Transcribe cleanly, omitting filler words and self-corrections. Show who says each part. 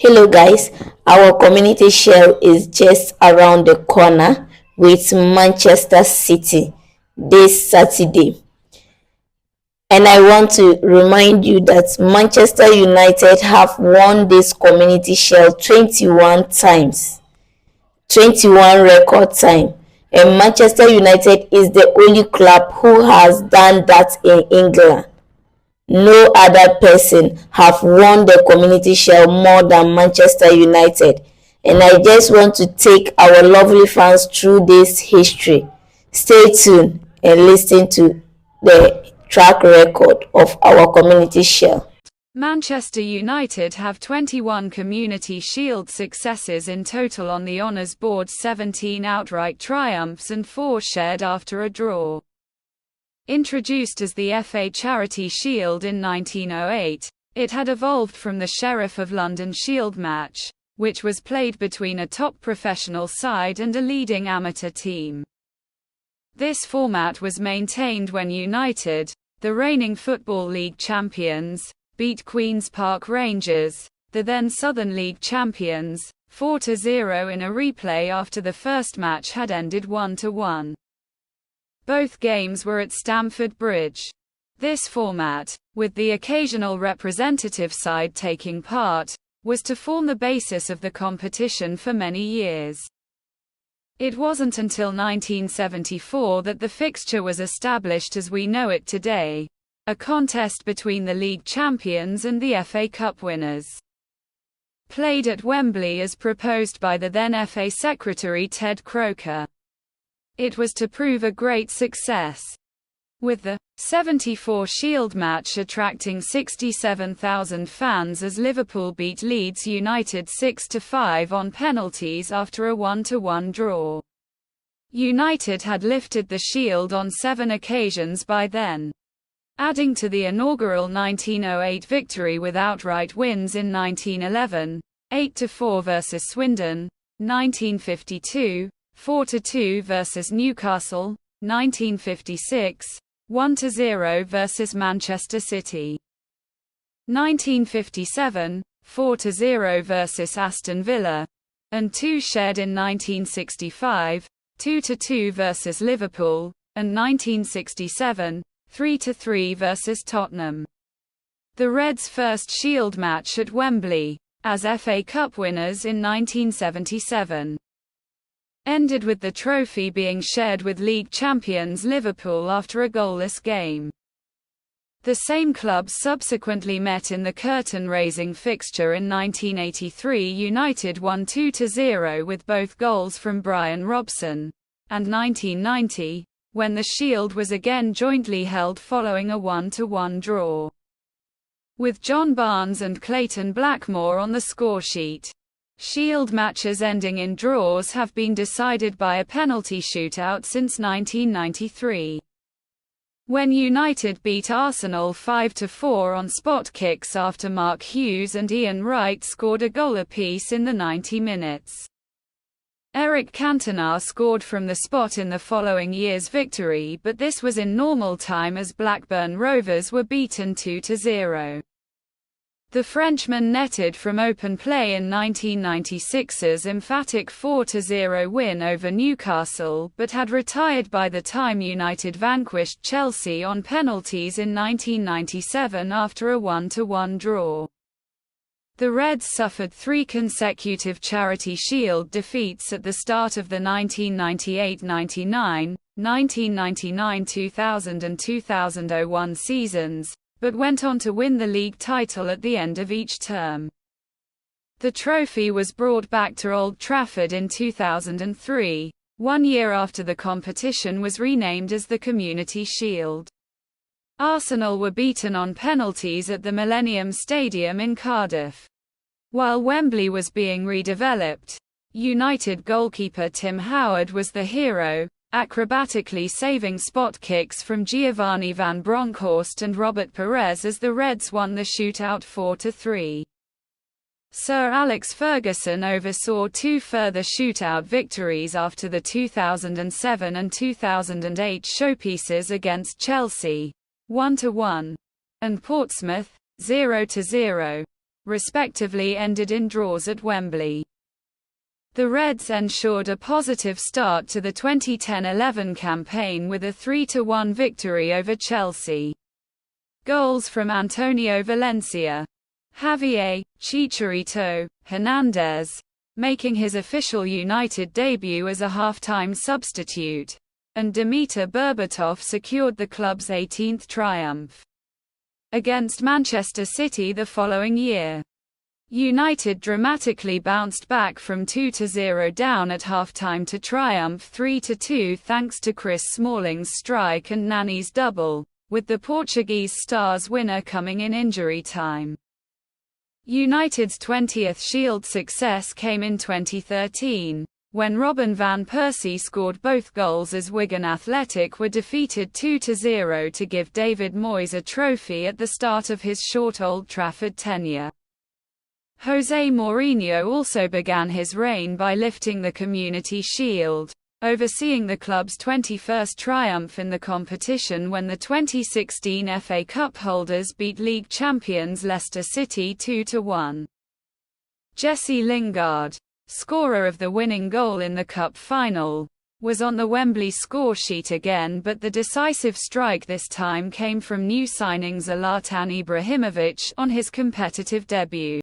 Speaker 1: Hello guys, our community shield is just around the corner with Manchester City this Saturday. And I want to remind you that Manchester United have won this community shield 21 times, 21 record time. And Manchester United is the only club who has done that in England. No other person have won the community shield more than Manchester United, and I just want to take our lovely fans through this history. Stay tuned and listen to the track record of our community shield.
Speaker 2: Manchester United have 21 Community Shield successes in total on the honours board, 17 outright triumphs and 4 shared after a draw. Introduced as the FA Charity Shield in 1908, it had evolved from the Sheriff of London Shield match, which was played between a top professional side and a leading amateur team. This format was maintained when United, the reigning Football League champions, beat Queen's Park Rangers, the then Southern League champions, 4-0 in a replay after the first match had ended 1-1. Both games were at Stamford Bridge. This format, with the occasional representative side taking part, was to form the basis of the competition for many years. It wasn't until 1974 that the fixture was established as we know it today, a contest between the league champions and the FA Cup winners. Played at Wembley as proposed by the then FA Secretary Ted Croker. It was to prove a great success, with the 74 Shield match attracting 67,000 fans as Liverpool beat Leeds United 6-5 on penalties after a 1-1 draw. United had lifted the Shield on 7 occasions by then, adding to the inaugural 1908 victory with outright wins in 1911, 8-4 versus Swindon, 1952, 4-2 versus Newcastle, 1956, 1-0 versus Manchester City. 1957, 4-0 versus Aston Villa, and 2 shared in 1965, 2-2 versus Liverpool, and 1967, 3-3 versus Tottenham. The Reds' first Shield match at Wembley, as FA Cup winners in 1977. Ended with the trophy being shared with league champions Liverpool after a goalless game. The same clubs subsequently met in the curtain-raising fixture in 1983. United won 2-0 with both goals from Brian Robson, and 1990, when the Shield was again jointly held following a 1-1 draw, with John Barnes and Clayton Blackmore on the scoresheet. Shield matches ending in draws have been decided by a penalty shootout since 1993. When United beat Arsenal 5-4 on spot kicks after Mark Hughes and Ian Wright scored a goal apiece in the 90 minutes. Eric Cantona scored from the spot in the following year's victory, but this was in normal time as Blackburn Rovers were beaten 2-0. The Frenchman netted from open play in 1996's emphatic 4-0 win over Newcastle, but had retired by the time United vanquished Chelsea on penalties in 1997 after a 1-1 draw. The Reds suffered 3 consecutive Charity Shield defeats at the start of the 1998-99, 1999-2000 and 2001 seasons, but went on to win the league title at the end of each term. The trophy was brought back to Old Trafford in 2003, 1 year after the competition was renamed as the Community Shield. Arsenal were beaten on penalties at the Millennium Stadium in Cardiff. While Wembley was being redeveloped, United goalkeeper Tim Howard was the hero, acrobatically saving spot kicks from Giovanni van Bronckhorst and Robert Perez as the Reds won the shootout 4-3. Sir Alex Ferguson oversaw 2 further shootout victories after the 2007 and 2008 showpieces against Chelsea, 1-1, and Portsmouth, 0-0. respectively ended in draws at Wembley. The Reds ensured a positive start to the 2010-11 campaign with a 3-1 victory over Chelsea. Goals from Antonio Valencia, Javier Chicharito Hernandez, making his official United debut as a half-time substitute, and Dimitar Berbatov secured the club's 18th triumph against Manchester City the following year. United dramatically bounced back from 2-0 down at half-time to triumph 3-2 thanks to Chris Smalling's strike and Nani's double, with the Portuguese star's winner coming in injury time. United's 20th Shield success came in 2013, when Robin van Persie scored both goals as Wigan Athletic were defeated 2-0 to give David Moyes a trophy at the start of his short Old Trafford tenure. Jose Mourinho also began his reign by lifting the Community Shield, overseeing the club's 21st triumph in the competition when the 2016 FA Cup holders beat league champions Leicester City 2-1. Jesse Lingard, scorer of the winning goal in the cup final, was on the Wembley scoresheet again, but the decisive strike this time came from new signing Zlatan Ibrahimovic on his competitive debut.